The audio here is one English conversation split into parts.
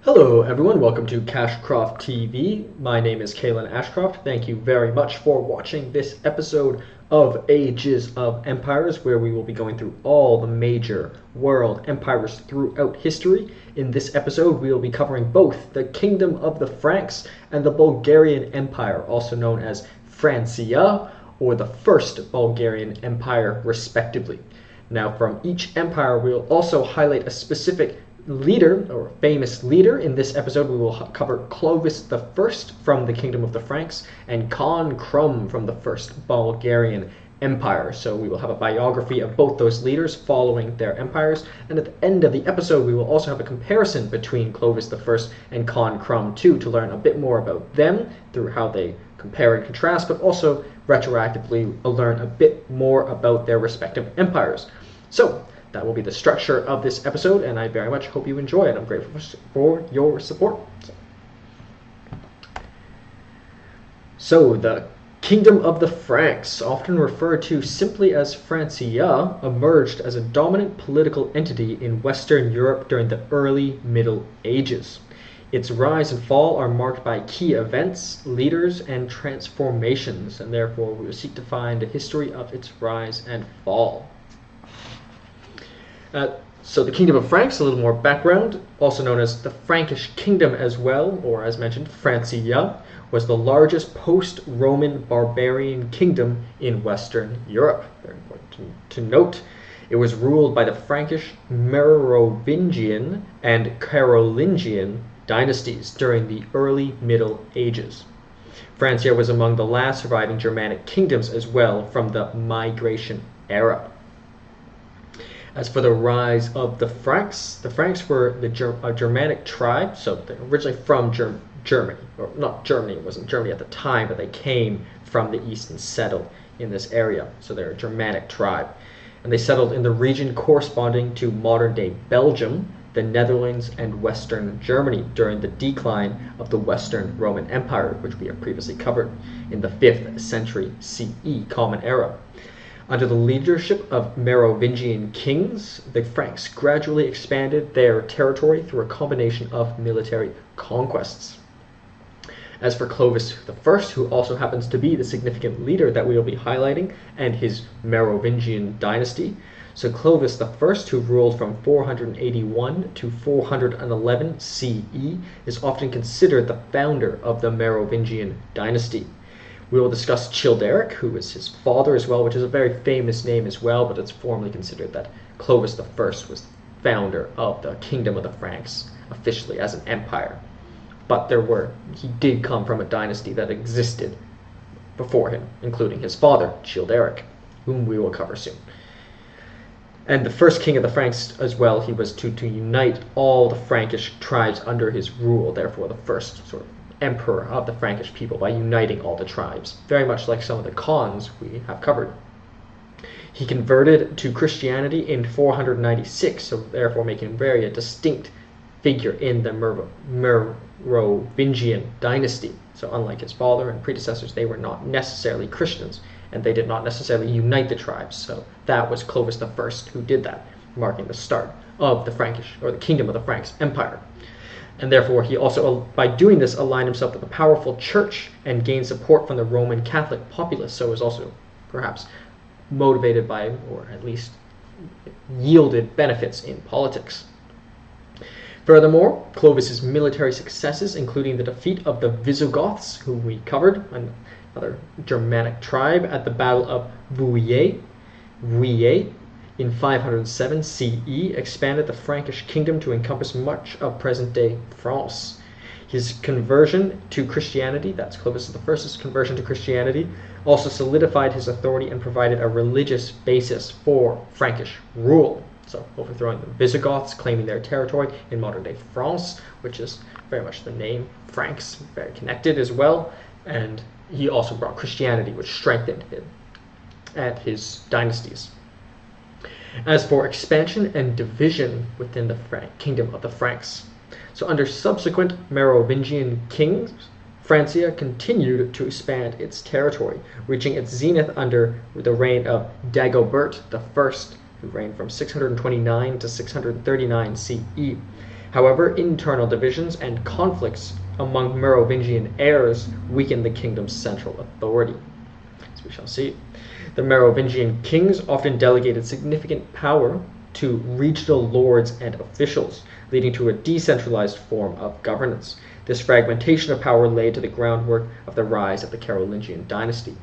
Hello everyone, welcome to Cashcroft TV. My name is Kalen Ashcroft. Thank you very much for watching this episode of Ages of Empires, where we will be going through all the major world empires throughout history. In this episode, we will be covering both the Kingdom of the Franks and the Bulgarian Empire, also known as Francia, or the First Bulgarian Empire, respectively. Now, from each empire, we will also highlight a specific leader or famous leader. In this episode, we will cover Clovis the First from the Kingdom of the Franks and Krum from the First Bulgarian Empire. So we will have a biography of both those leaders following their empires, and at the end of the episode we will also have a comparison between Clovis the First and Krum II to learn a bit more about them through how they compare and contrast, but also retroactively learn a bit more about their respective empires. So that will be the structure of this episode, and I very much hope you enjoy it. I'm grateful for your support. So, the Kingdom of the Franks, often referred to simply as Francia, emerged as a dominant political entity in Western Europe during the early Middle Ages. Its rise and fall are marked by key events, leaders, and transformations, and therefore we will seek to find a history of its rise and fall. So the Kingdom of Franks, a little more background, also known as the Frankish Kingdom as well, or as mentioned, Francia, was the largest post-Roman barbarian kingdom in Western Europe. Very important to note. It was ruled by the Frankish, Merovingian, and Carolingian dynasties during the early Middle Ages. Francia was among the last surviving Germanic kingdoms as well from the Migration era. As for the rise of the Franks were a Germanic tribe, so they're originally from Germany, or not Germany, it wasn't Germany at the time, but they came from the east and settled in this area, so they're a Germanic tribe. And they settled in the region corresponding to modern-day Belgium, the Netherlands, and Western Germany during the decline of the Western Roman Empire, which we have previously covered in the 5th century CE Common Era. Under the leadership of Merovingian kings, the Franks gradually expanded their territory through a combination of military conquests. As for Clovis I, who also happens to be the significant leader that we will be highlighting, and his Merovingian dynasty, so Clovis I, who ruled from 481 to 411 CE, is often considered the founder of the Merovingian dynasty. We will discuss Childeric, who is his father as well, which is a very famous name as well, but it's formally considered that Clovis I was the founder of the Kingdom of the Franks, officially as an empire. But he did come from a dynasty that existed before him, including his father, Childeric, whom we will cover soon. And the first king of the Franks as well, he was to unite all the Frankish tribes under his rule, therefore the first sort of emperor of the Frankish people by uniting all the tribes, very much like some of the Khans we have covered. He converted to Christianity in 496, so therefore making him very a distinct figure in the Merovingian dynasty. So unlike his father and predecessors, they were not necessarily Christians, and they did not necessarily unite the tribes. So that was Clovis I who did that, marking the start of the Frankish, or the Kingdom of the Franks Empire. And therefore he also, by doing this, aligned himself with a powerful church and gained support from the Roman Catholic populace, so was also perhaps motivated by, or at least yielded benefits in politics. Furthermore, Clovis's military successes, including the defeat of the Visigoths, who we covered, another Germanic tribe, at the Battle of Vouillé in 507 CE, expanded the Frankish kingdom to encompass much of present-day France. His conversion to Christianity, that's Clovis I's conversion to Christianity, also solidified his authority and provided a religious basis for Frankish rule. So overthrowing the Visigoths, claiming their territory in modern-day France, which is very much the name Franks, very connected as well. And he also brought Christianity, which strengthened him and his dynasties. As for expansion and division within the Kingdom of the Franks, so under subsequent Merovingian kings, Francia continued to expand its territory, reaching its zenith under the reign of Dagobert I, who reigned from 629 to 639 CE. However, internal divisions and conflicts among Merovingian heirs weakened the kingdom's central authority, as we shall see. The Merovingian kings often delegated significant power to regional lords and officials, leading to a decentralized form of governance. This fragmentation of power laid to the groundwork of the rise of the Carolingian dynasty.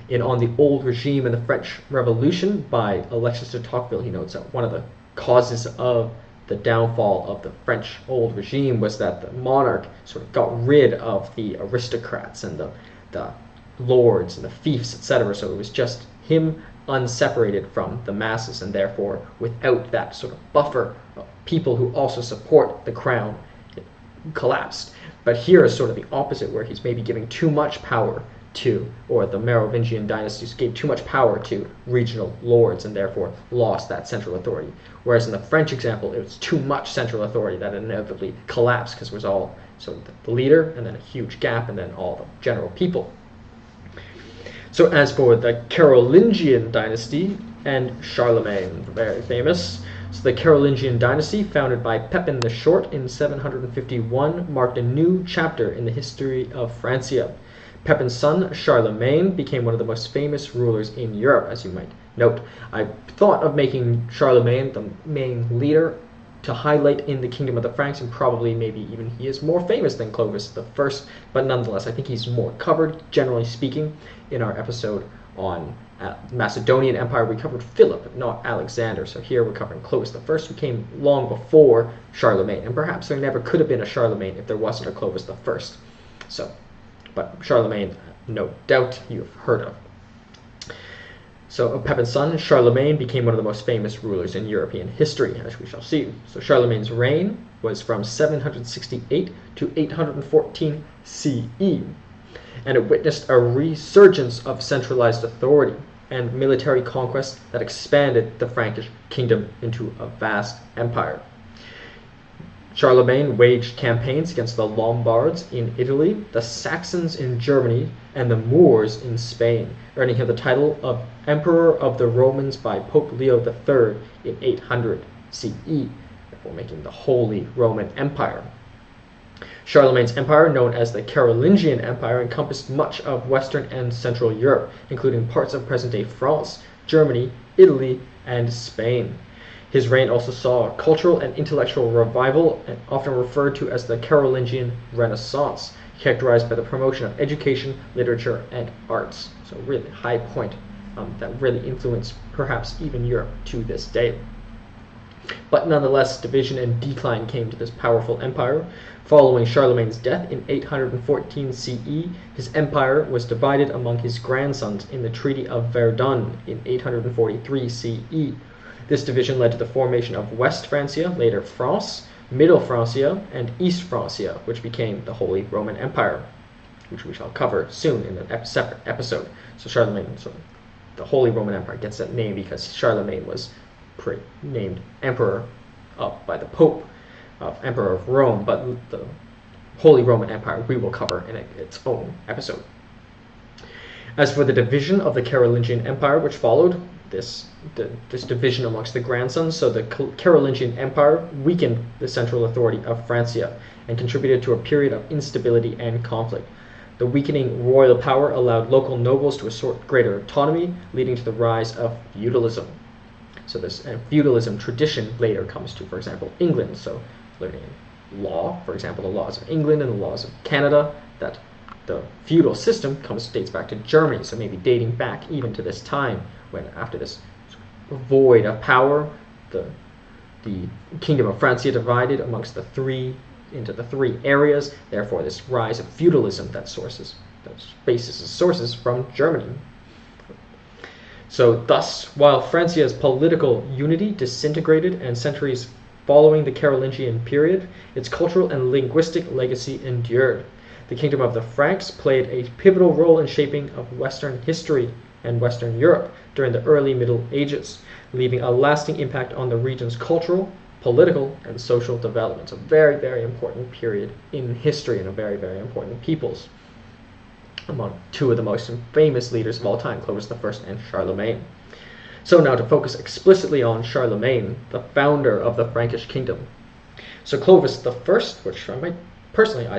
In On the Old Regime in the French Revolution by Alexis de Tocqueville, he notes that one of the causes of the downfall of the French old regime was that the monarch sort of got rid of the aristocrats and the lords and the fiefs, etc. So it was just him unseparated from the masses, and therefore without that sort of buffer of people who also support the crown, it collapsed. But here is sort of the opposite, where he's maybe giving too much power to, or the Merovingian dynasties gave too much power to regional lords and therefore lost that central authority. Whereas in the French example, it was too much central authority that inevitably collapsed, because it was all sort of the leader and then a huge gap and then all the general people. So as for the Carolingian dynasty and Charlemagne, very famous. So the Carolingian dynasty, founded by Pepin the Short in 751, marked a new chapter in the history of Francia. Pepin's son, Charlemagne, became one of the most famous rulers in Europe, as you might note. I thought of making Charlemagne the main leader to highlight in the Kingdom of the Franks, and probably maybe even he is more famous than Clovis the First, but nonetheless I think he's more covered, generally speaking. In our episode on Macedonian Empire, we covered Philip, not Alexander, so here we're covering Clovis the First, who came long before Charlemagne, and perhaps there never could have been a Charlemagne if there wasn't a Clovis the First. So, but Charlemagne, no doubt you've heard of. So Pepin's son, Charlemagne, became one of the most famous rulers in European history, as we shall see. So Charlemagne's reign was from 768 to 814 CE, and it witnessed a resurgence of centralized authority and military conquest that expanded the Frankish kingdom into a vast empire. Charlemagne waged campaigns against the Lombards in Italy, the Saxons in Germany, and the Moors in Spain, earning him the title of Emperor of the Romans by Pope Leo III in 800 CE, therefore making the Holy Roman Empire. Charlemagne's empire, known as the Carolingian Empire, encompassed much of Western and Central Europe, including parts of present-day France, Germany, Italy, and Spain. His reign also saw a cultural and intellectual revival, and often referred to as the Carolingian Renaissance, characterized by the promotion of education, literature, and arts. So really high point that really influenced perhaps even Europe to this day. But nonetheless, division and decline came to this powerful empire. Following Charlemagne's death in 814 CE, his empire was divided among his grandsons in the Treaty of Verdun in 843 CE. This division led to the formation of West Francia, later France, Middle Francia, and East Francia, which became the Holy Roman Empire, which we shall cover soon in a separate episode. So Charlemagne, so the Holy Roman Empire gets that name because Charlemagne was named emperor by the Pope, Emperor of Rome, but the Holy Roman Empire we will cover in its own episode. As for the division of the Carolingian Empire, which followed this division amongst the grandsons, so the Carolingian Empire weakened the central authority of Francia and contributed to a period of instability and conflict. The weakening royal power allowed local nobles to assert greater autonomy, leading to the rise of feudalism. So this feudalism tradition later comes to, for example, England. So learning law, for example, the laws of England and the laws of Canada, that the feudal system dates back to Germany, so maybe dating back even to this time when, after this void of power, the kingdom of Francia divided amongst the three areas. Therefore, this rise of feudalism that bases its sources from Germany. So thus, while Francia's political unity disintegrated and centuries following the Carolingian period, its cultural and linguistic legacy endured. The Kingdom of the Franks played a pivotal role in shaping of Western history and Western Europe during the early Middle Ages, leaving a lasting impact on the region's cultural, political, and social development. A very, very important period in history and a very, very important peoples. Among two of the most famous leaders of all time, Clovis I and Charlemagne. So now to focus explicitly on Charlemagne, the founder of the Frankish kingdom. So Clovis the First, which I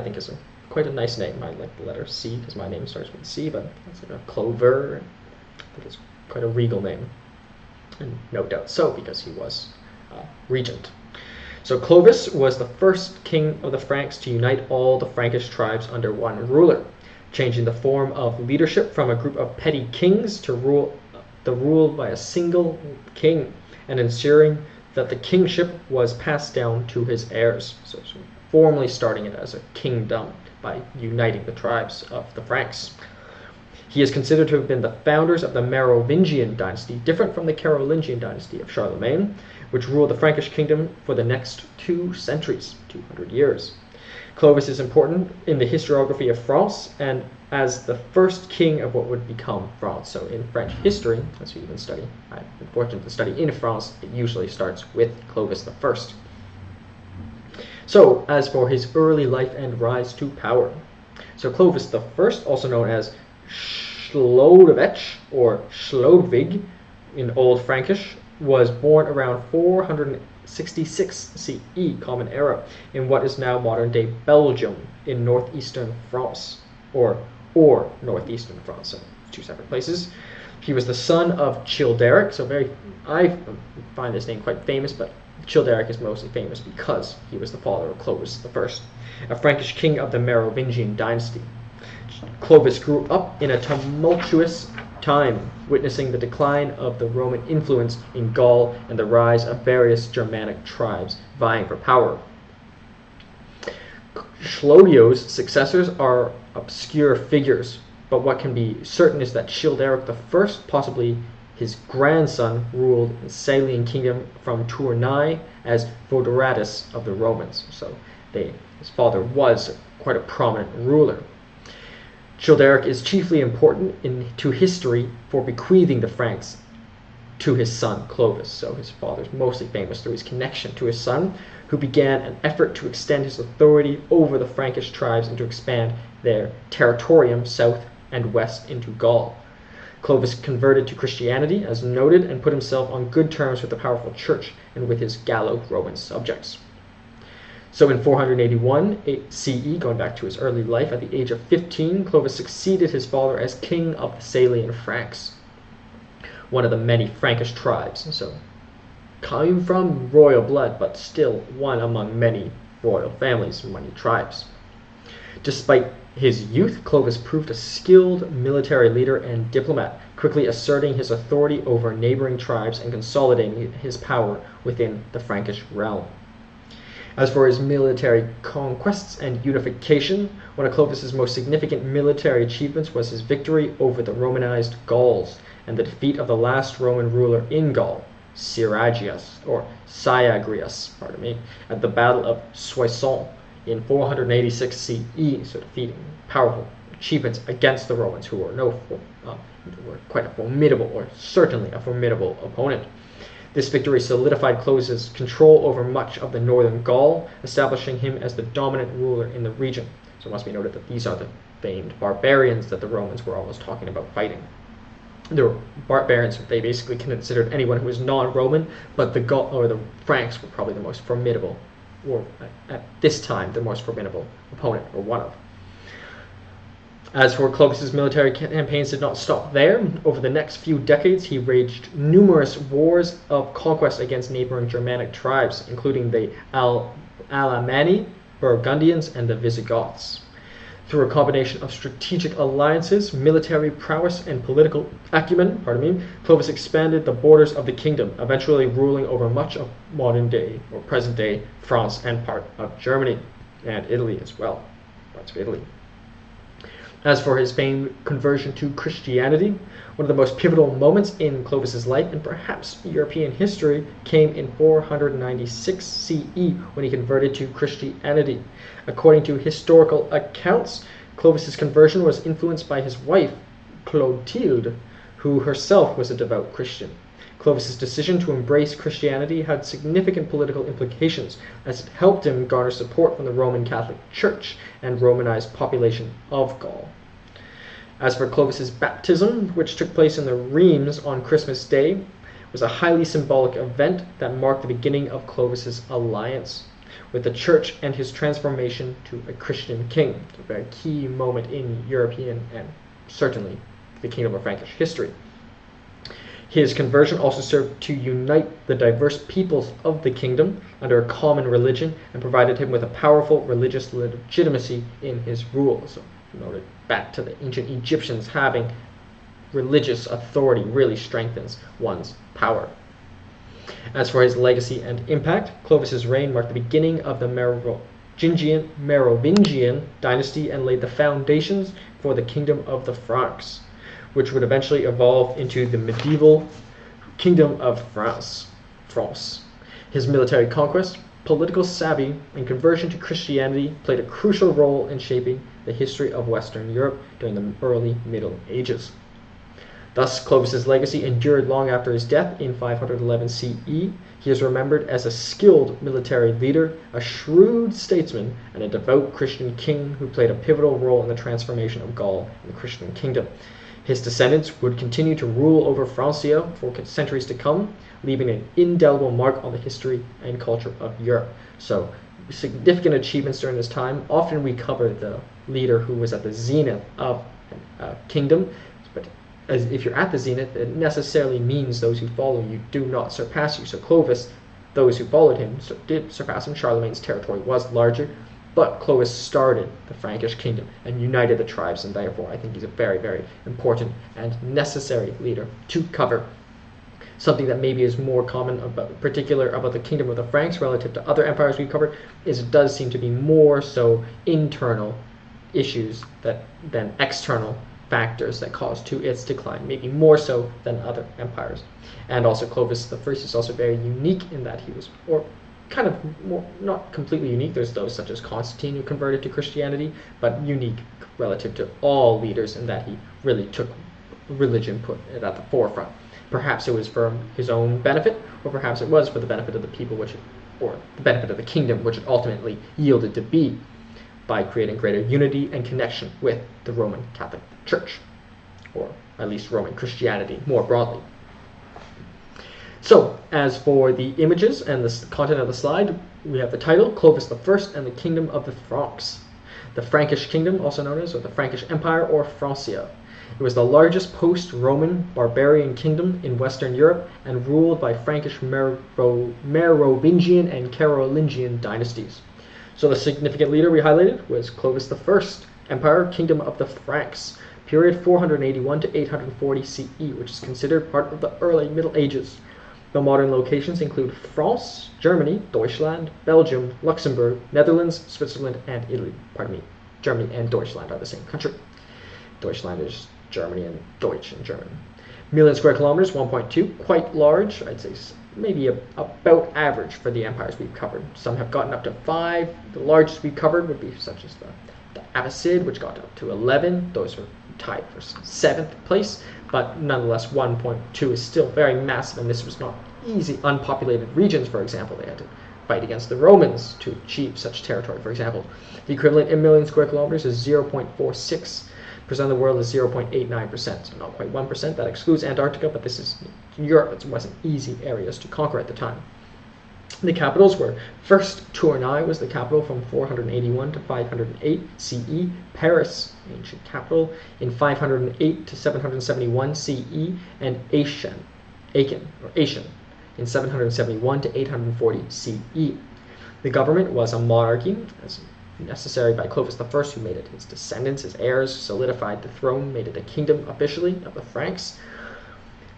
think is quite a nice name. I like the letter C because my name starts with C, but it's like a Clover. I think it's quite a regal name, and no doubt so because he was regent. So Clovis was the first king of the Franks to unite all the Frankish tribes under one ruler, changing the form of leadership from a group of petty kings to rule by a single king, and ensuring that the kingship was passed down to his heirs. So formally starting it as a kingdom by uniting the tribes of the Franks. He is considered to have been the founders of the Merovingian dynasty, different from the Carolingian dynasty of Charlemagne, which ruled the Frankish kingdom for the next 2 centuries, 200 years. Clovis is important in the historiography of France and as the first king of what would become France. So in French history, as we even study, I've been fortunate to study in France, it usually starts with Clovis the First. So as for his early life and rise to power. So Clovis the First, also known as Chlodovec or Chlodwig in Old Frankish, was born around 466 CE, Common Era, in what is now modern-day Belgium in northeastern France, or northeastern France, so 2 separate places. He was the son of Childeric, so I find this name quite famous, but Childeric is mostly famous because he was the father of Clovis the First, a Frankish king of the Merovingian dynasty. Clovis grew up in a tumultuous time, witnessing the decline of the Roman influence in Gaul and the rise of various Germanic tribes vying for power. Chlodio's successors are obscure figures, but what can be certain is that Childeric I, possibly his grandson, ruled the Salian kingdom from Tournai as Vodoratus of the Romans. So his father was quite a prominent ruler. Childeric is chiefly important to history for bequeathing the Franks to his son Clovis. So his father is mostly famous through his connection to his son, who began an effort to extend his authority over the Frankish tribes and to expand their territorium south and west into Gaul. Clovis converted to Christianity, as noted, and put himself on good terms with the powerful church and with his Gallo-Roman subjects. So in 481 CE, going back to his early life, at the age of 15, Clovis succeeded his father as king of the Salian Franks, one of the many Frankish tribes. So coming from royal blood, but still one among many royal families and many tribes. Despite his youth, Clovis proved a skilled military leader and diplomat, quickly asserting his authority over neighboring tribes and consolidating his power within the Frankish realm. As for his military conquests and unification, one of Clovis's most significant military achievements was his victory over the Romanized Gauls and the defeat of the last Roman ruler in Gaul, Syagrius, at the Battle of Soissons in 486 CE, so defeating powerful achievements against the Romans, who were quite a formidable, or certainly a formidable opponent. This victory solidified Clovis's control over much of the northern Gaul, establishing him as the dominant ruler in the region. So it must be noted that these are the famed barbarians that the Romans were always talking about fighting. The barbarians, they basically considered anyone who was non-Roman, but the Franks were probably the most formidable, or at this time, the most formidable opponent, or one of. As for Clovis's military campaigns did not stop there. Over the next few decades, he waged numerous wars of conquest against neighboring Germanic tribes, including the Alemanni, Burgundians, and the Visigoths. Through a combination of strategic alliances, military prowess, and political acumen, Clovis expanded the borders of the kingdom, eventually ruling over much of modern-day or present-day France and part of Germany, and Italy as well, parts of Italy. As for his famed conversion to Christianity, one of the most pivotal moments in Clovis's life, and perhaps European history, came in 496 CE when he converted to Christianity. According to historical accounts, Clovis's conversion was influenced by his wife, Clotilde, who herself was a devout Christian. Clovis's decision to embrace Christianity had significant political implications, as it helped him garner support from the Roman Catholic Church and Romanized population of Gaul. As for Clovis's baptism, which took place in the Reims on Christmas Day, was a highly symbolic event that marked the beginning of Clovis's alliance with the church and his transformation to a Christian king. A very key moment in European and certainly the Kingdom of Frankish history. His conversion also served to unite the diverse peoples of the kingdom under a common religion and provided him with a powerful religious legitimacy in his rule. So, noted back to the ancient Egyptians, having religious authority really strengthens one's power. As for his legacy and impact, Clovis's reign marked the beginning of the Merovingian dynasty and laid the foundations for the kingdom of the Franks, which would eventually evolve into the medieval Kingdom of France. His military conquest, political savvy, and conversion to Christianity played a crucial role in shaping the history of Western Europe during the early Middle Ages. Thus, Clovis's legacy endured long after his death in 511 CE. He is remembered as a skilled military leader, a shrewd statesman, and a devout Christian king who played a pivotal role in the transformation of Gaul and the Christian kingdom. His descendants would continue to rule over Francia for centuries to come, leaving an indelible mark on the history and culture of Europe. So, significant achievements during this time. Often we cover the leader who was at the zenith of a kingdom, but as if you're at the zenith, it necessarily means those who follow you do not surpass you. So Clovis, those who followed him did surpass him. Charlemagne's territory was larger, but Clovis started the Frankish kingdom and united the tribes, and therefore I think he's a very, very important and necessary leader to cover. Something that maybe is more common about the kingdom of the Franks relative to other empires we've covered is it does seem to be more so internal issues than external factors that caused to its decline, maybe more so than other empires. And also Clovis I is also very unique in that he was, or kind of more, not completely unique. There's those such as Constantine who converted to Christianity, but unique relative to all leaders in that he really took religion, put it at the forefront. Perhaps it was for his own benefit, or perhaps it was for the benefit of the people, or the benefit of the kingdom, which it ultimately yielded to be by creating greater unity and connection with the Roman Catholic Church, or at least Roman Christianity more broadly. So, as for the images and the content of the slide, we have the title, Clovis I and the Kingdom of the Franks. The Frankish Kingdom, also known as, or the Frankish Empire, or Francia. It was the largest post-Roman barbarian kingdom in Western Europe and ruled by Frankish Merovingian and Carolingian dynasties. So the significant leader we highlighted was Clovis I, Empire, Kingdom of the Franks, period 481 to 840 CE, which is considered part of the early Middle Ages. The modern locations include France, Germany, Deutschland, Belgium, Luxembourg, Netherlands, Switzerland, and Italy. Germany and Deutschland are the same country. Deutschland is Germany and Deutsch in German. Million square kilometers, 1.2, quite large. I'd say maybe about average for the empires we've covered. Some have gotten up to 5. The largest we've covered would be such as the Abbasid, which got up to 11. Those were tied for 7th place, but nonetheless 1.2 is still very massive, and this was not easy. Unpopulated regions, for example, they had to fight against the Romans to achieve such territory, for example. The equivalent in million square kilometers is 0.46. Percent of the world is 0.89%, so not quite 1%. That excludes Antarctica, but this is Europe. It wasn't easy areas to conquer at the time. The capitals were, first, Tournai was the capital from 481 to 508 CE, Paris, ancient capital, in 508 to 771 CE, and Aachen in 771 to 840 CE. The government was a monarchy, as necessary by Clovis I, who made it his descendants, his heirs, solidified the throne, made it a kingdom officially of the Franks.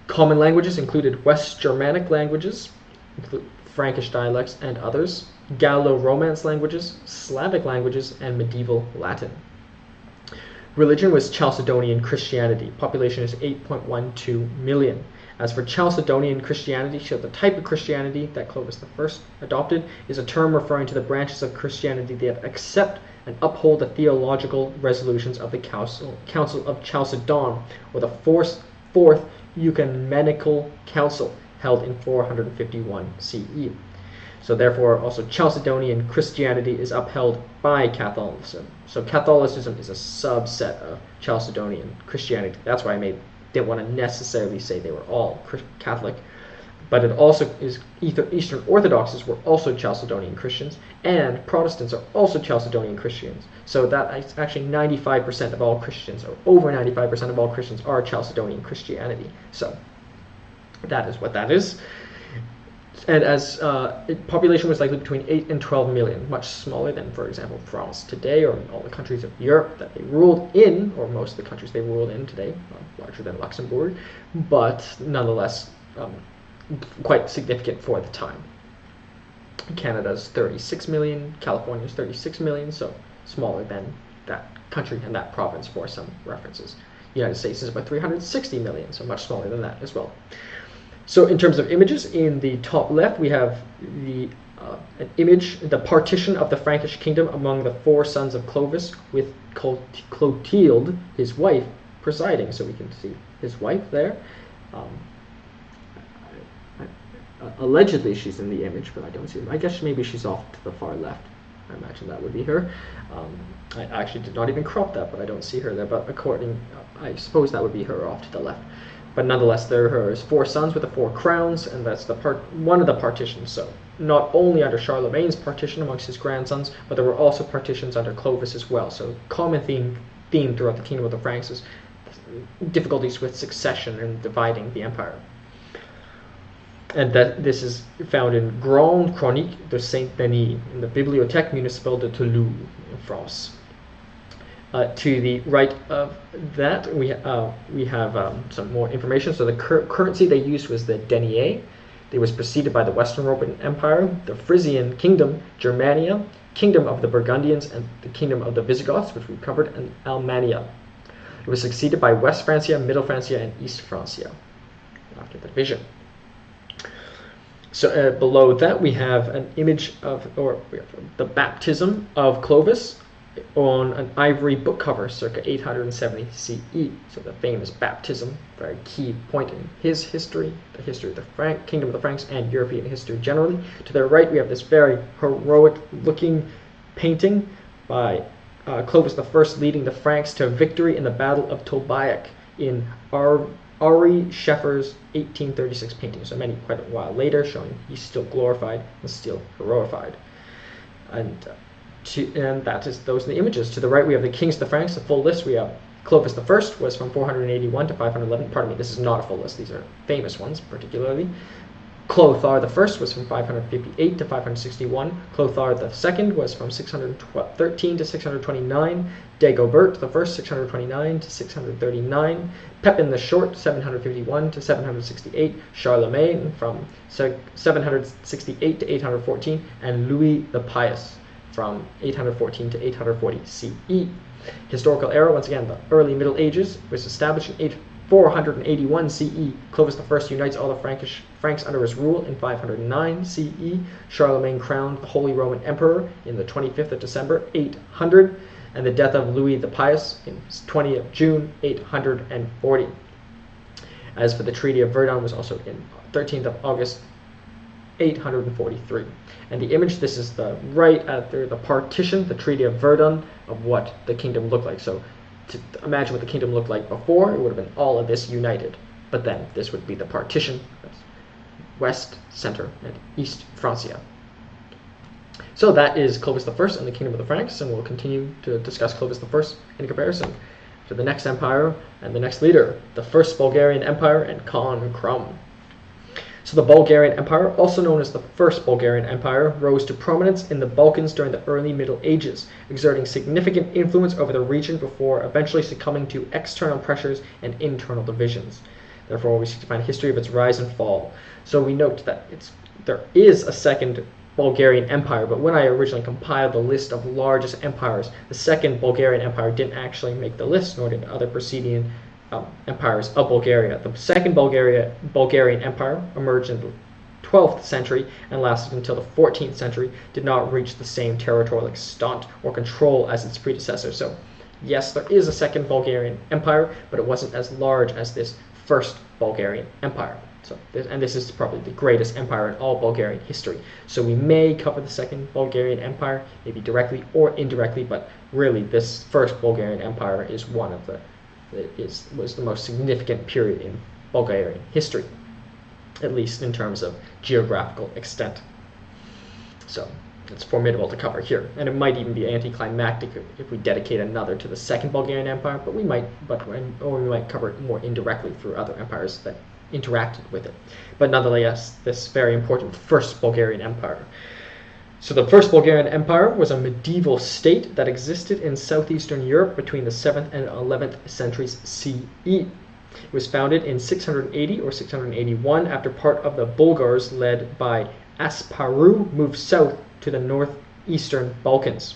Common languages included West Germanic languages, Frankish dialects and others, Gallo-Romance languages, Slavic languages, and medieval Latin. Religion was Chalcedonian Christianity. Population is 8.12 million. As for Chalcedonian Christianity, so the type of Christianity that Clovis I adopted is a term referring to the branches of Christianity that accept and uphold the theological resolutions of the Council of Chalcedon, or the Fourth Ecumenical Council, held in 451 CE. So therefore, also Chalcedonian Christianity is upheld by Catholicism. So Catholicism is a subset of Chalcedonian Christianity. That's why I didn't want to necessarily say they were all Catholic. But it also is Eastern Orthodoxes were also Chalcedonian Christians, and Protestants are also Chalcedonian Christians. So that is actually 95% of all Christians, or over 95% of all Christians, are Chalcedonian Christianity. So that is what that is. And as population was likely between 8 and 12 million, much smaller than, for example, France today, or all the countries of Europe that they ruled in, or most of the countries they ruled in today, larger than Luxembourg, but nonetheless quite significant for the time. Canada's 36 million, California's 36 million, so smaller than that country and that province for some references. The United States is about 360 million, so much smaller than that as well. So in terms of images, in the top left we have an image, the partition of the Frankish kingdom among the 4 sons of Clovis, with Clotilde, his wife, presiding. So we can see his wife there. Allegedly she's in the image, but I don't see her. I guess maybe she's off to the far left. I imagine that would be her. I actually did not even crop that, but I don't see her there. But I suppose that would be her off to the left. But nonetheless, there are her 4 sons with the 4 crowns, and that's one of the partitions. So not only under Charlemagne's partition amongst his grandsons, but there were also partitions under Clovis as well. So common theme throughout the kingdom of the Franks is difficulties with succession and dividing the empire. And that this is found in Grande Chronique de Saint-Denis in the Bibliothèque Municipale de Toulouse in France. To the right of that, we have some more information. So the currency they used was the denier. It was preceded by the Western Roman Empire, the Frisian Kingdom, Germania, Kingdom of the Burgundians, and the Kingdom of the Visigoths, which we covered, and Almania. It was succeeded by West Francia, Middle Francia, and East Francia after the division. So below that we have an image of, the baptism of Clovis on an ivory book cover circa 870 CE. So the famous baptism, very key point in his history, the history of the Kingdom of the Franks, and European history generally. To the right we have this very heroic looking painting by Clovis I leading the Franks to victory in the Battle of Tolbiac in Ari Scheffer's 1836 painting. So quite a while later, showing he's still glorified and still heroified. And that is those are the images. To the right we have the kings of the Franks, the full list. We have Clovis I was from 481 to 511. Pardon me, this is not a full list. These are famous ones, particularly. Clothar I was from 558 to 561. Clothar II was from 613 to 629. Dagobert I, 629 to 639. Pepin the Short, 751 to 768. Charlemagne from 768 to 814. And Louis the Pious from 814 to 840 CE. Historical era, once again, the early Middle Ages, was established in 481 CE. Clovis I unites all the Franks under his rule in 509 CE. Charlemagne crowned the Holy Roman Emperor in the 25th of December, 800, and the death of Louis the Pious in 20th of June, 840. As for the Treaty of Verdun, was also in 13th of August, 843. And the image, this is the right after the partition, the Treaty of Verdun, of what the kingdom looked like. So to imagine what the kingdom looked like before, it would have been all of this united. But then this would be the partition. That's West, Center, and East Francia. So that is Clovis I and the Kingdom of the Franks, and we'll continue to discuss Clovis I in comparison to the next empire and the next leader, the First Bulgarian Empire and Khan Krum. So the Bulgarian Empire, also known as the First Bulgarian Empire, rose to prominence in the Balkans during the early Middle Ages, exerting significant influence over the region before eventually succumbing to external pressures and internal divisions. Therefore, we seek to find a history of its rise and fall. So we note that there is a second Bulgarian Empire, but when I originally compiled the list of largest empires, the Second Bulgarian Empire didn't actually make the list, nor did other preceding empires of Bulgaria. The Second Bulgarian Empire emerged in the 12th century and lasted until the 14th century, did not reach the same territorial extent or control as its predecessor. So yes, there is a Second Bulgarian Empire, but it wasn't as large as this First Bulgarian Empire. So this is probably the greatest empire in all Bulgarian history. So we may cover the Second Bulgarian Empire, maybe directly or indirectly, but really this First Bulgarian Empire is one of was the most significant period in Bulgarian history. at least in terms of geographical extent. So it's formidable to cover here, and it might even be anticlimactic if we dedicate another to the Second Bulgarian Empire, but we might cover it more indirectly through other empires that interacted with it. But nonetheless, this very important First Bulgarian Empire. So the First Bulgarian Empire was a medieval state that existed in southeastern Europe between the 7th and 11th centuries CE. It was founded in 680 or 681 after part of the Bulgars led by Asparuh moved south to the northeastern Balkans.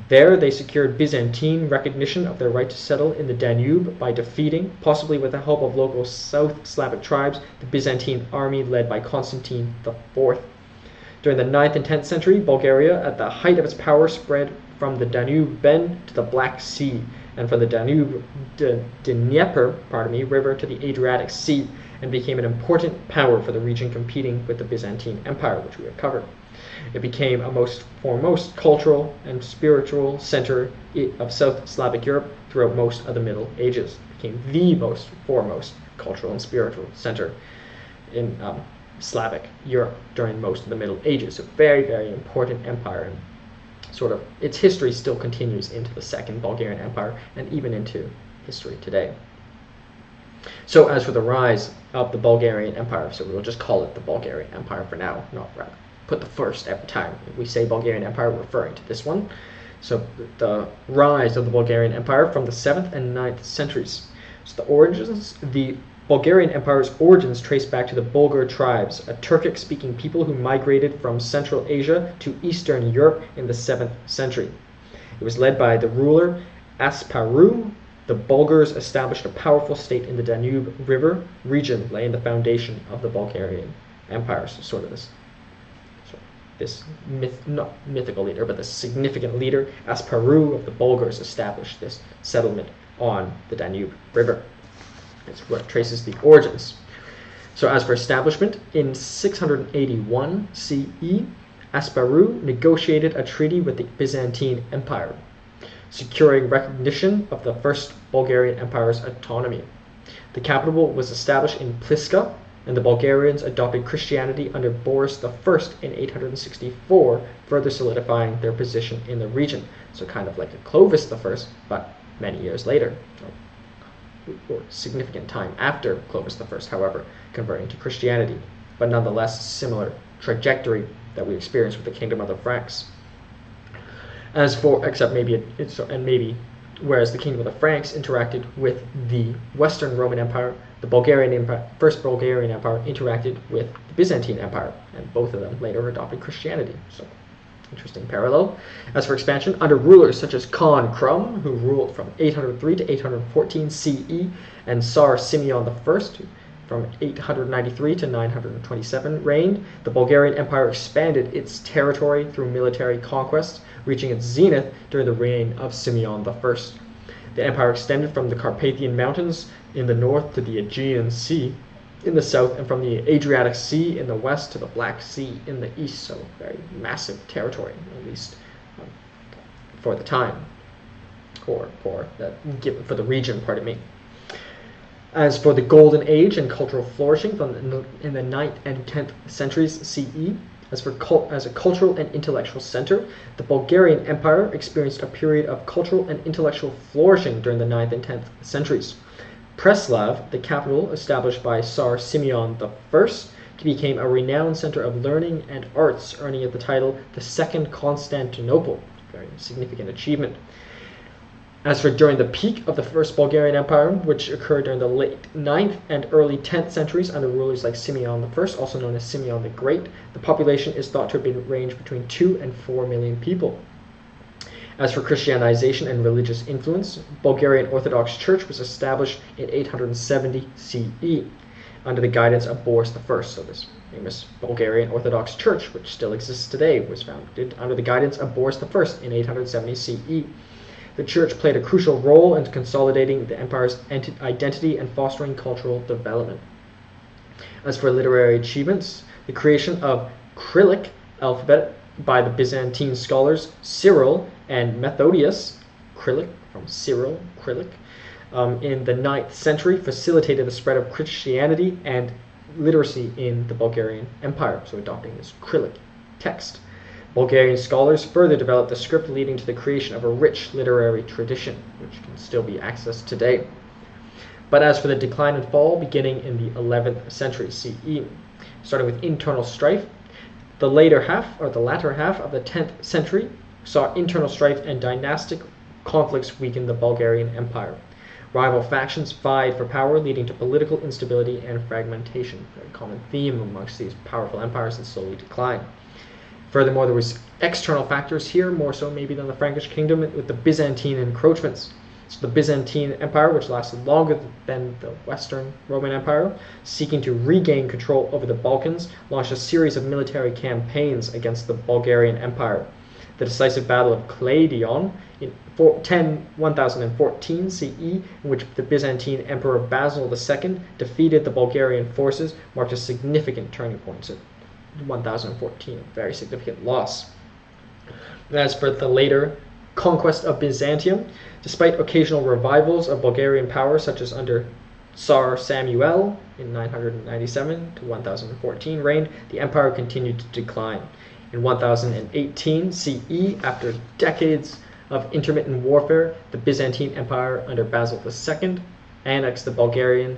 There they secured Byzantine recognition of their right to settle in the Danube by defeating, possibly with the help of local South Slavic tribes, the Byzantine army led by Constantine IV. During the 9th and 10th century, Bulgaria, at the height of its power, spread from the Danube bend to the Black Sea, and from the Danube Dnieper River to the Adriatic Sea, and became an important power for the region, competing with the Byzantine Empire, which we have covered. It became a foremost cultural and spiritual center of South Slavic Europe throughout most of the Middle Ages. It became the foremost cultural and spiritual center in Slavic Europe during most of the Middle Ages. A very, very important empire, and sort of its history still continues into the Second Bulgarian Empire and even into history today. So as for the rise of the Bulgarian Empire, so we'll just call it the Bulgarian Empire for now, not put the first every time. If we say Bulgarian Empire, we're referring to this one. So the rise of the Bulgarian Empire from the 7th and 9th centuries. So the Bulgarian Empire's origins trace back to the Bulgar tribes, a Turkic-speaking people who migrated from Central Asia to Eastern Europe in the 7th century. It was led by the ruler Asparuh. The Bulgars established a powerful state in the Danube River region, laying the foundation of the Bulgarian Empire. So sort of this not mythical leader, but the significant leader, Asparuh of the Bulgars, established this settlement on the Danube River. It's what traces the origins. So as for establishment, in 681 CE, Asparuh negotiated a treaty with the Byzantine Empire, securing recognition of the First Bulgarian Empire's autonomy. The capital was established in Pliska, and the Bulgarians adopted Christianity under Boris I in 864, further solidifying their position in the region. So kind of like a Clovis I, but many years later, or significant time after Clovis I, however, converting to Christianity, but nonetheless similar trajectory that we experienced with the Kingdom of the Franks. Whereas the Kingdom of the Franks interacted with the Western Roman Empire, the First Bulgarian Empire interacted with the Byzantine Empire, and both of them later adopted Christianity. So, interesting parallel. As for expansion, under rulers such as Khan Krum, who ruled from 803 to 814 CE, and Tsar Simeon I, who from 893 to 927 reigned, the Bulgarian Empire expanded its territory through military conquests, reaching its zenith during the reign of Simeon I. The empire extended from the Carpathian Mountains in the north to the Aegean Sea in the south, and from the Adriatic Sea in the west to the Black Sea in the east. So very massive territory, at least for the time, or for the region, pardon me. As for the Golden Age and cultural flourishing in the 9th and 10th centuries CE, as a cultural and intellectual center, the Bulgarian Empire experienced a period of cultural and intellectual flourishing during the 9th and 10th centuries. Preslav, the capital established by Tsar Simeon I, became a renowned center of learning and arts, earning it the title the Second Constantinople, a very significant achievement. As for during the peak of the First Bulgarian Empire, which occurred during the late 9th and early 10th centuries under rulers like Simeon I, also known as Simeon the Great, the population is thought to have been ranged between 2 and 4 million people. As for Christianization and religious influence, Bulgarian Orthodox Church was established in 870 CE under the guidance of Boris I. So this famous Bulgarian Orthodox Church, which still exists today, was founded under the guidance of Boris I in 870 CE. The church played a crucial role in consolidating the empire's identity and fostering cultural development. As for literary achievements, the creation of Cyrillic alphabet by the Byzantine scholars Cyril and Methodius, Cyrillic from Cyril, Cyrillic, in the 9th century facilitated the spread of Christianity and literacy in the Bulgarian Empire, so adopting this Cyrillic text. Bulgarian scholars further developed the script, leading to the creation of a rich literary tradition, which can still be accessed today. But as for the decline and fall, beginning in the 11th century CE, starting with internal strife, the latter half of the 10th century saw internal strife and dynastic conflicts weaken the Bulgarian Empire. Rival factions vied for power, leading to political instability and fragmentation, a very common theme amongst these powerful empires that slowly decline. Furthermore, there was external factors here, more so maybe than the Frankish kingdom, with the Byzantine encroachments. So the Byzantine Empire, which lasted longer than the Western Roman Empire, seeking to regain control over the Balkans, launched a series of military campaigns against the Bulgarian Empire. The decisive Battle of Kaledion in 1014 CE, in which the Byzantine Emperor Basil II defeated the Bulgarian forces, marked a significant turning point. So 1014, a very significant loss. As for the later conquest of Byzantium, despite occasional revivals of Bulgarian power, such as under Tsar Samuel in 997 to 1014 reign, the empire continued to decline. In 1018 CE, after decades of intermittent warfare, the Byzantine Empire under Basil II annexed the Bulgarian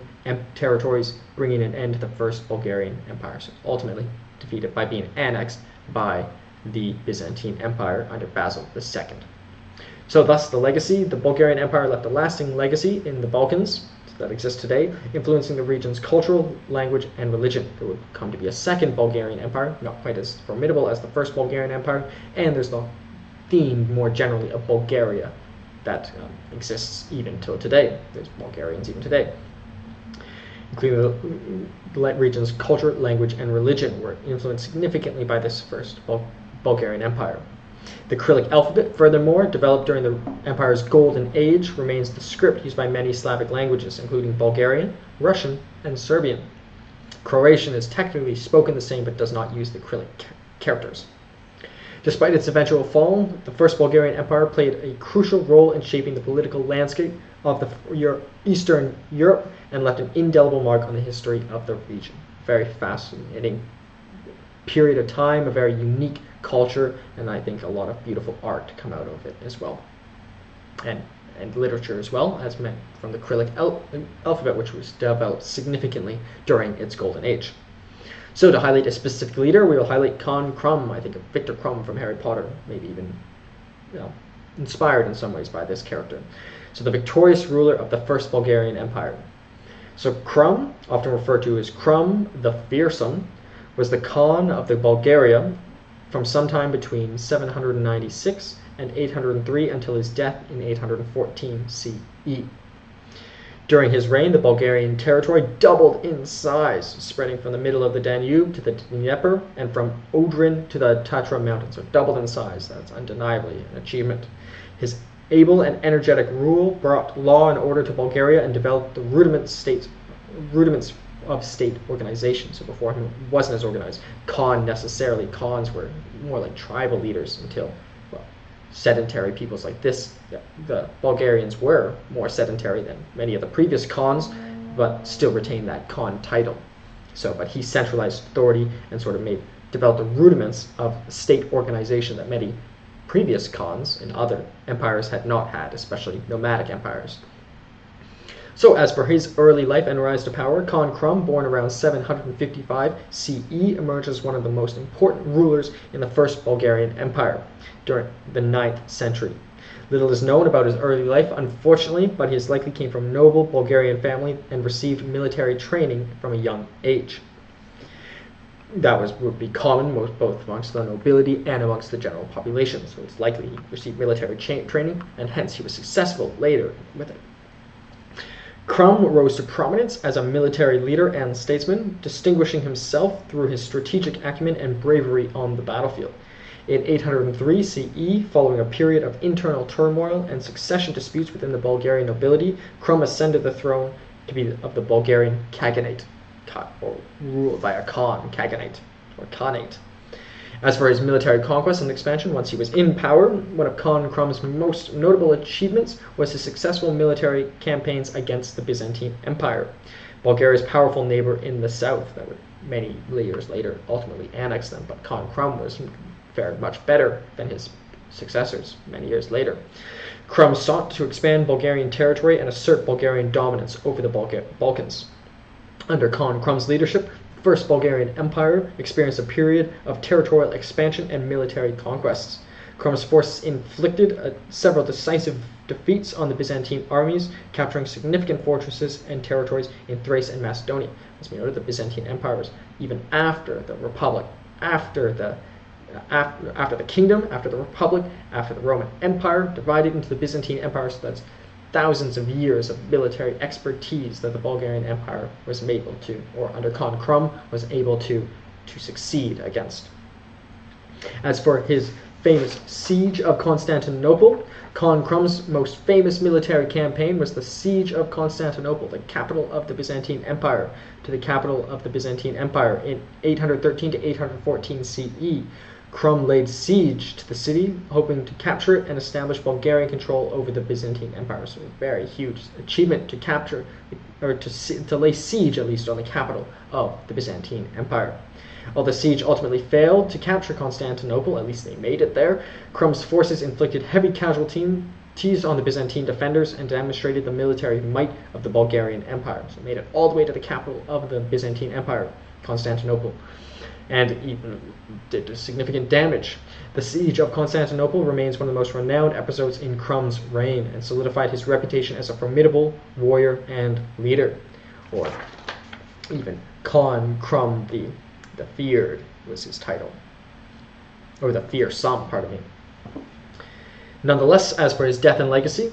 territories, bringing an end to the First Bulgarian Empire. So ultimately defeated by being annexed by the Byzantine Empire under Basil II. So thus the legacy, the Bulgarian Empire left a lasting legacy in the Balkans that exists today, influencing the region's cultural, language, and religion. There would come to be a second Bulgarian Empire, not quite as formidable as the First Bulgarian Empire, and there's the theme more generally of Bulgaria that exists even till today. There's Bulgarians even today, including the region's culture, language, and religion were influenced significantly by this First Bulgarian Empire. The Cyrillic alphabet, furthermore, developed during the empire's golden age, remains the script used by many Slavic languages, including Bulgarian, Russian, and Serbian. Croatian is technically spoken the same but does not use the Cyrillic characters. Despite its eventual fall, the First Bulgarian Empire played a crucial role in shaping the political landscape of Eastern Europe and left an indelible mark on the history of the region. Very fascinating period of time, a very unique culture, and I think a lot of beautiful art to come out of it as well, and literature as well, as meant from the Cyrillic alphabet, which was developed significantly during its golden age. So to highlight a specific leader, we will highlight Krum. I think of Victor Krum from Harry Potter, maybe even inspired in some ways by this character. So the victorious ruler of the First Bulgarian Empire. So Krum, often referred to as Krum the Fearsome, was the Khan of the Bulgaria from sometime between 796 and 803 until his death in 814 CE. During his reign, the Bulgarian territory doubled in size, spreading from the middle of the Danube to the Dnieper and from Odrin to the Tatra Mountains. So doubled in size, that's undeniably an achievement. His able and energetic rule brought law and order to Bulgaria and developed the rudiments of state organization. So before him, it wasn't as organized. Khans were more like tribal leaders until, sedentary peoples like this. The Bulgarians were more sedentary than many of the previous Khans, but still retained that Khan title. But he centralized authority and sort of developed the rudiments of state organization that many previous Khans in other empires had not had, especially nomadic empires. So as for his early life and rise to power, Khan Krum, born around 755 CE, emerged as one of the most important rulers in the First Bulgarian Empire during the 9th century. Little is known about his early life, unfortunately, but he likely came from a noble Bulgarian family and received military training from a young age. That would be common both amongst the nobility and amongst the general population, so it's likely he received military training, and hence he was successful later with it. Krum rose to prominence as a military leader and statesman, distinguishing himself through his strategic acumen and bravery on the battlefield. In 803 CE, following a period of internal turmoil and succession disputes within the Bulgarian nobility, Krum ascended the throne to be of the Bulgarian Khaganate, or ruled by a Khan, Khaganate, or Khanate. As for his military conquest and expansion, once he was in power, one of Khan Krum's most notable achievements was his successful military campaigns against the Byzantine Empire. Bulgaria's powerful neighbor in the south that would many years later ultimately annex them, but Khan Krum fared much better than his successors many years later. Krum sought to expand Bulgarian territory and assert Bulgarian dominance over the Balkans. Under Khan Krum's leadership, the First Bulgarian Empire experienced a period of territorial expansion and military conquests. Krum's forces inflicted several decisive defeats on the Byzantine armies, capturing significant fortresses and territories in Thrace and Macedonia. As we noted, the Byzantine Empire was, even after the Republic, after the Kingdom, after the Republic, after the Roman Empire, divided into the Byzantine Empire. So that's thousands of years of military expertise that the Bulgarian Empire was able to, or under Khan Krum, was able to succeed against. As for his famous siege of Constantinople, Khan Krum's most famous military campaign was the siege of Constantinople, the capital of the Byzantine Empire, to the capital of the Byzantine Empire in 813 to 814 CE. Krum laid siege to the city, hoping to capture it and establish Bulgarian control over the Byzantine Empire. So a very huge achievement to capture, or to lay siege at least on the capital of the Byzantine Empire. While the siege ultimately failed to capture Constantinople, at least they made it there, Krum's forces inflicted heavy casualties on the Byzantine defenders and demonstrated the military might of the Bulgarian Empire. So it made it all the way to the capital of the Byzantine Empire, Constantinople, and even did significant damage. The siege of Constantinople remains one of the most renowned episodes in Krum's reign and solidified his reputation as a formidable warrior and leader. Or even Khan Krum the Feared was his title. Or the Fearsome, pardon me. Nonetheless, as for his death and legacy,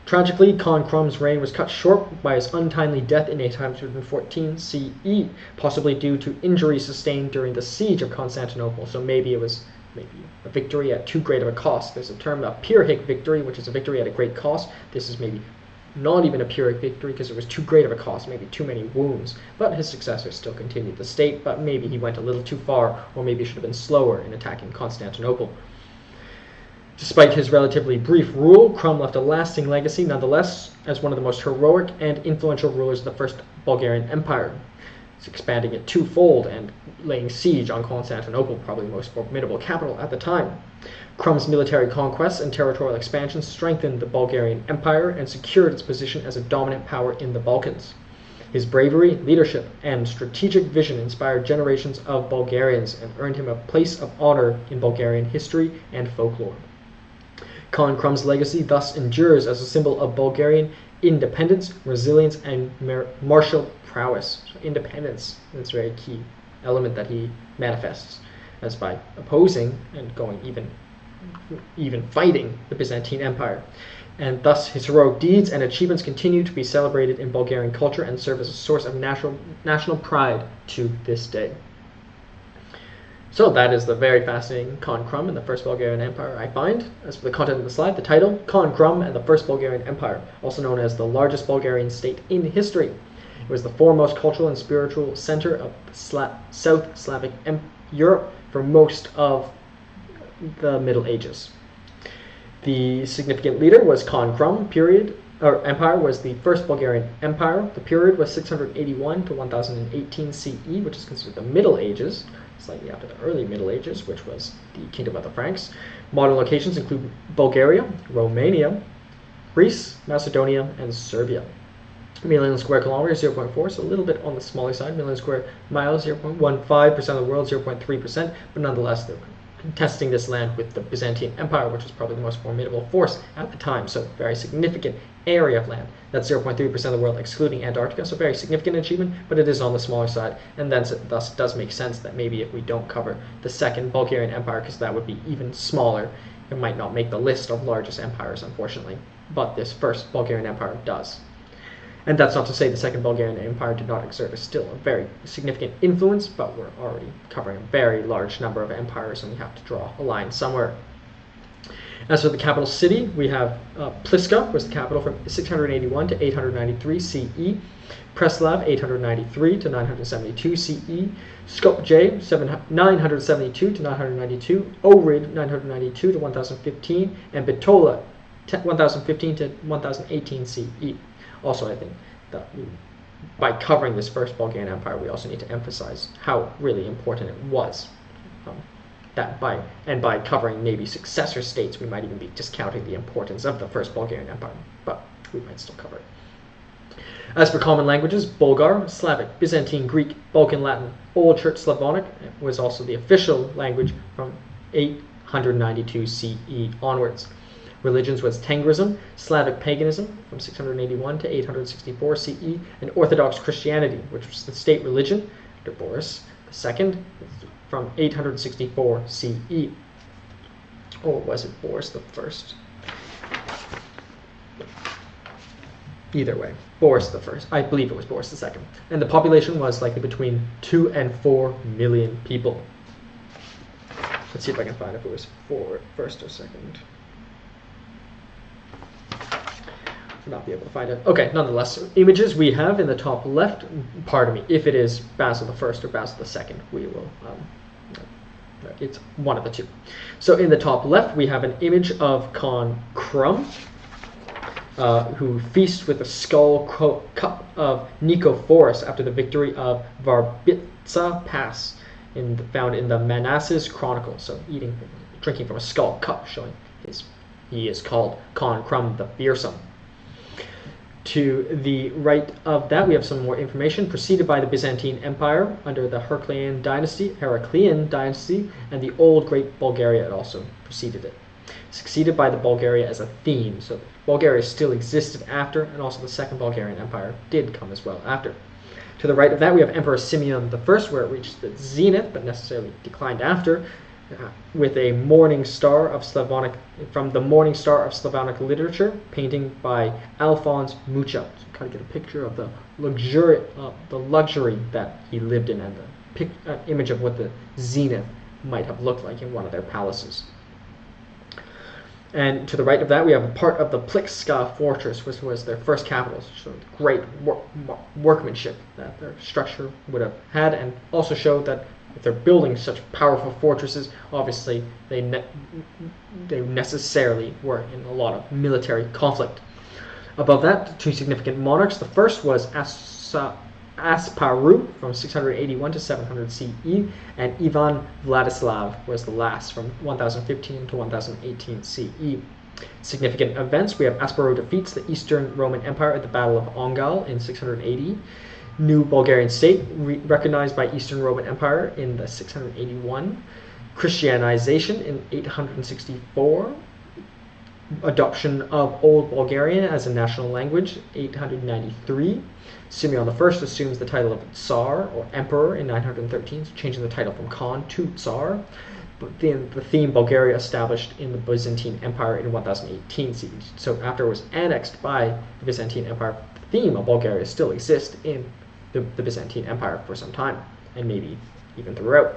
tragically, Khan Krum's reign was cut short by his untimely death in 814 CE, possibly due to injuries sustained during the siege of Constantinople. So maybe it was a victory at too great of a cost. There's a term, a Pyrrhic victory, which is a victory at a great cost. This is maybe not even a Pyrrhic victory because it was too great of a cost, maybe too many wounds. But his successors still continued the state, but maybe he went a little too far, or maybe should have been slower in attacking Constantinople. Despite his relatively brief rule, Krum left a lasting legacy nonetheless as one of the most heroic and influential rulers of the First Bulgarian Empire. He's expanding it twofold and laying siege on Constantinople, probably the most formidable capital at the time. Krum's military conquests and territorial expansion strengthened the Bulgarian Empire and secured its position as a dominant power in the Balkans. His bravery, leadership, and strategic vision inspired generations of Bulgarians and earned him a place of honor in Bulgarian history and folklore. Khan Krum's legacy thus endures as a symbol of Bulgarian independence, resilience, and martial prowess. So independence is a very key element that he manifests, as by opposing and going even fighting the Byzantine Empire. And thus his heroic deeds and achievements continue to be celebrated in Bulgarian culture and serve as a source of national pride to this day. So that is the very fascinating Khan Krum and the First Bulgarian Empire, I find. As for the content of the slide, the title, Khan Krum and the First Bulgarian Empire, also known as the largest Bulgarian state in history. It was the foremost cultural and spiritual center of South Slavic Europe for most of the Middle Ages. The significant leader was Khan Krum. Empire was the First Bulgarian Empire. The period was 681 to 1018 CE, which is considered the Middle Ages, slightly after the early Middle Ages, which was the Kingdom of the Franks. Modern locations include Bulgaria, Romania, Greece, Macedonia, and Serbia. Million square kilometers, 0.4, so a little bit on the smaller side. Million square miles, 0.15% of the world, 0.3%, but nonetheless, they're contesting this land with the Byzantine Empire, which was probably the most formidable force at the time, so very significant area of land. That's 0.3% of the world, excluding Antarctica, so very significant achievement, but it is on the smaller side, and thus it does make sense that maybe if we don't cover the Second Bulgarian Empire, because that would be even smaller, it might not make the list of largest empires, unfortunately, but this First Bulgarian Empire does. And that's not to say the Second Bulgarian Empire did not exert still a very significant influence, but we're already covering a very large number of empires, and we have to draw a line somewhere. As for the capital city, we have Pliska was the capital from 681 to 893 CE, Preslav 893 to 972 CE, Skopje 972 to 992, Ohrid 992 to 1015, and Bitola 1015 to 1018 CE. Also, I think that by covering this First Bulgarian Empire, we also need to emphasize how really important it was. By covering maybe successor states, we might even be discounting the importance of the First Bulgarian Empire, but we might still cover it. As for common languages, Bulgar, Slavic, Byzantine, Greek, Balkan Latin, Old Church Slavonic was also the official language from 892 CE onwards. Religions was Tengrism, Slavic paganism from 681 to 864 CE, and Orthodox Christianity, which was the state religion under Boris II from 864 CE. Or was it Boris I? Either way, Boris I. I believe it was Boris II. And the population was likely between 2 and 4 million people. Let's see if I can find if it was first or second. I'll not be able to find it. Okay, nonetheless, images we have in the top left, pardon me, if it is Basil I or Basil II, we will, it's one of the two. So in the top left, we have an image of Khan Krum, who feasts with a skull cup of Nicephorus after the victory of Verbitsa Pass, found in the Manassas Chronicle. So drinking from a skull cup, showing he is called Khan Krum the Fearsome. To the right of that, we have some more information. Preceded by the Byzantine Empire under the Heraclean dynasty, and the Old Great Bulgaria had also preceded it. Succeeded by the Bulgaria as a theme, so Bulgaria still existed after, and also the Second Bulgarian Empire did come as well after. To the right of that, we have Emperor Simeon I, where it reached its zenith, but necessarily declined after, with a Morning Star of Slavonic, from the Morning Star of Slavonic literature, painting by Alphonse Mucha. So you kind of get a picture of the luxury that he lived in, and the image of what the zenith might have looked like in one of their palaces. And to the right of that, we have a part of the Plikska fortress, which was their first capital, showing great workmanship that their structure would have had, and also showed that if they're building such powerful fortresses, obviously they necessarily were in a lot of military conflict. Above that, two significant monarchs. The first was Asparuh from 681 to 700 CE, and Ivan Vladislav was the last from 1015 to 1018 CE. Significant events: we have Asparuh defeats the Eastern Roman Empire at the Battle of Ongal in 680. New Bulgarian state recognized by Eastern Roman Empire in the 681. Christianization in 864. Adoption of Old Bulgarian as a national language, 893. Simeon I assumes the title of Tsar or Emperor in 913, changing the title from Khan to Tsar. But then the theme Bulgaria established in the Byzantine Empire in 1018 CE. So after it was annexed by the Byzantine Empire, the theme of Bulgaria still exists in the Byzantine Empire for some time, and maybe even throughout.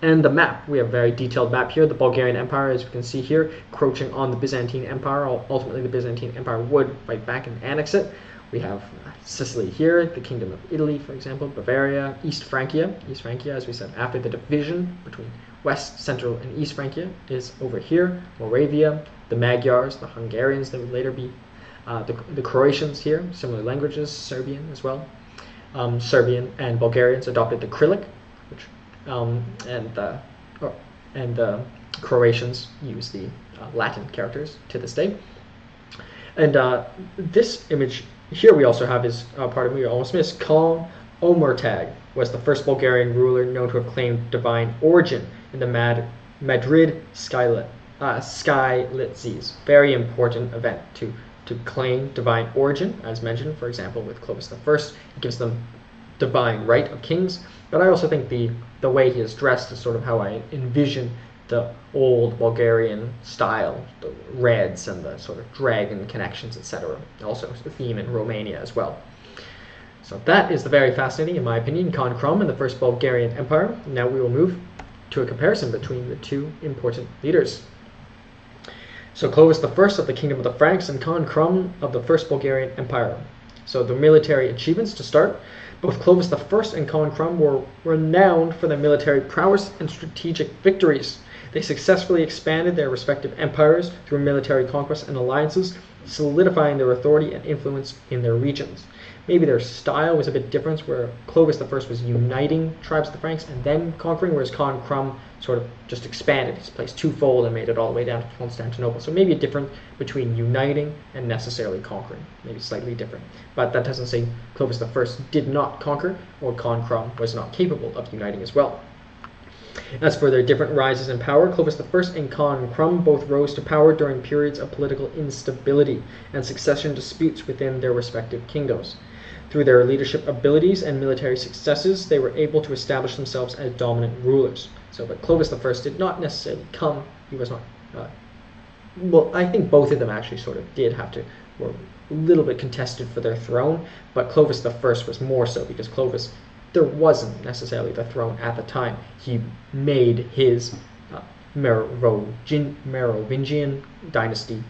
And the map, we have a very detailed map here. The Bulgarian Empire, as you can see here, encroaching on the Byzantine Empire. Ultimately, the Byzantine Empire would fight back and annex it. We have Sicily here, the Kingdom of Italy, for example, Bavaria, East Francia, as we said, after the division between West, Central, and East Francia is over here. Moravia, the Magyars, the Hungarians, that would later be the Croatians here, similar languages, Serbian as well. Serbian and Bulgarians adopted the Cyrillic, which and the Croatians use the Latin characters to this day. And this image here we also have is part of me almost missed. Khan Omertag was the first Bulgarian ruler known to have claimed divine origin in the Madrid Skylitzes. Very important event to claim divine origin, as mentioned, for example, with Clovis I. It gives them divine right of kings. But I also think the way he is dressed is sort of how I envision the old Bulgarian style, the reds and the sort of dragon connections, etc. Also a theme in Romania as well. So that is the very fascinating, in my opinion, Khan Krum and the First Bulgarian Empire. Now we will move to a comparison between the two important leaders. So Clovis I of the Kingdom of the Franks and Khan Krum of the First Bulgarian Empire. So the military achievements to start. Both Clovis I and Khan Krum were renowned for their military prowess and strategic victories. They successfully expanded their respective empires through military conquests and alliances, solidifying their authority and influence in their regions. Maybe their style was a bit different, where Clovis I was uniting tribes of the Franks and then conquering, whereas Krum sort of just expanded his place twofold and made it all the way down to Constantinople. So maybe a difference between uniting and necessarily conquering, maybe slightly different. But that doesn't say Clovis I did not conquer, or Krum was not capable of uniting as well. As for their different rises in power, Clovis I and Krum both rose to power during periods of political instability and succession disputes within their respective kingdoms. Through their leadership abilities and military successes, they were able to establish themselves as dominant rulers. But Clovis I did not necessarily come, he was not, well, I think both of them actually sort of did have to, were a little bit contested for their throne, but Clovis I was more so, because Clovis, there wasn't necessarily the throne at the time. He made his Merovingian dynasty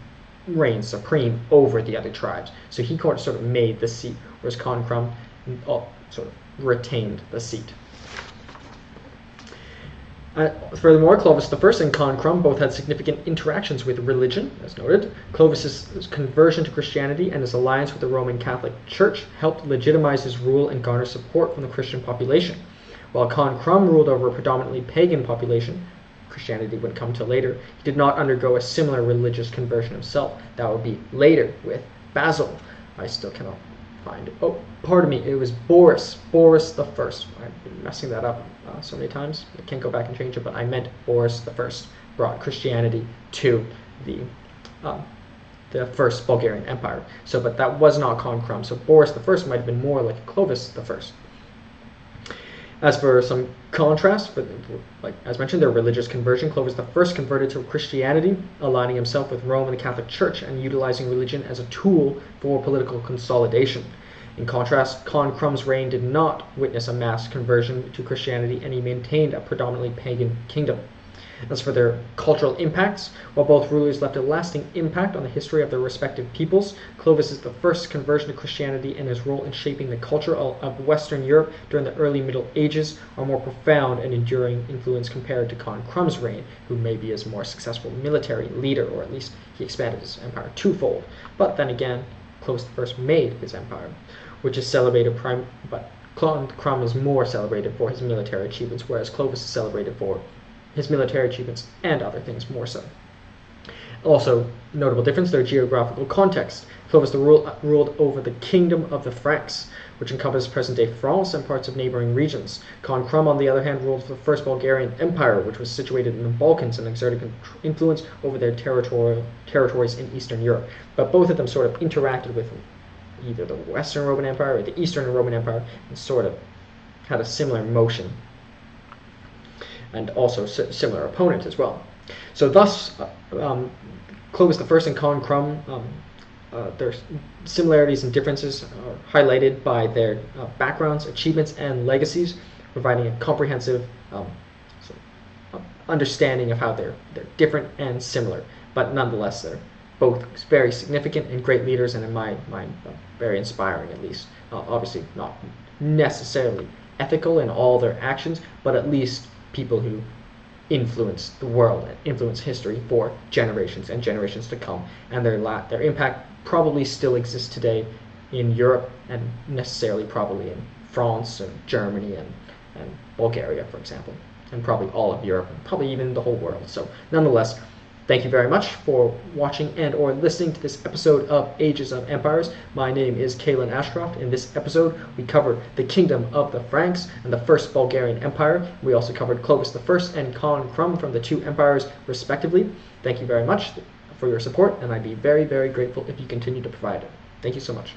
reign supreme over the other tribes. So he sort of made the seat, whereas Krum sort of retained the seat. Furthermore, Clovis I and Krum both had significant interactions with religion, as noted. Clovis's conversion to Christianity and his alliance with the Roman Catholic Church helped legitimize his rule and garner support from the Christian population. While Krum ruled over a predominantly pagan population, Christianity would come till later, he did not undergo a similar religious conversion himself. That would be later with Basil. I still cannot find it. Oh, pardon me, it was Boris I. I've been messing that up so many times. I can't go back and change it, but I meant Boris I brought Christianity to the First Bulgarian Empire. But that was not Krum. So Boris I might have been more like Clovis I. As for some contrast, like as mentioned, their religious conversion, Clovis I converted to Christianity, aligning himself with Rome and the Catholic Church and utilizing religion as a tool for political consolidation. In contrast, Krum's reign did not witness a mass conversion to Christianity, and he maintained a predominantly pagan kingdom. As for their cultural impacts, while both rulers left a lasting impact on the history of their respective peoples, Clovis I's conversion to Christianity and his role in shaping the culture of Western Europe during the early Middle Ages are more profound and enduring influence compared to Krum's reign, who may be a more successful military leader, or at least he expanded his empire twofold. But then again, Clovis I made his empire, which is celebrated but Krum is more celebrated for his military achievements, whereas Clovis is celebrated for his military achievements and other things more so. Also, notable difference, their geographical context. Clovis ruled over the Kingdom of the Franks, which encompassed present-day France and parts of neighboring regions. Krum, on the other hand, ruled the First Bulgarian Empire, which was situated in the Balkans and exerted influence over their territories in Eastern Europe. But both of them sort of interacted with either the Western Roman Empire or the Eastern Roman Empire, and sort of had a similar motion, and also similar opponent as well. So thus, Clovis I and Krum, their similarities and differences are highlighted by their backgrounds, achievements, and legacies, providing a comprehensive understanding of how they're different and similar, but nonetheless they're both very significant and great leaders, and in my mind, very inspiring at least. Obviously not necessarily ethical in all their actions, but at least people who influence the world and influence history for generations and generations to come, and their impact probably still exists today in Europe, and necessarily probably in France and Germany and Bulgaria, for example, and probably all of Europe, and probably even the whole world. So nonetheless, thank you very much for watching and or listening to this episode of Ages of Empires. My name is Kalen Ashcroft. In this episode, we covered the Kingdom of the Franks and the First Bulgarian Empire. We also covered Clovis I and Krum from the two empires, respectively. Thank you very much for your support, and I'd be very, very grateful if you continue to provide it. Thank you so much.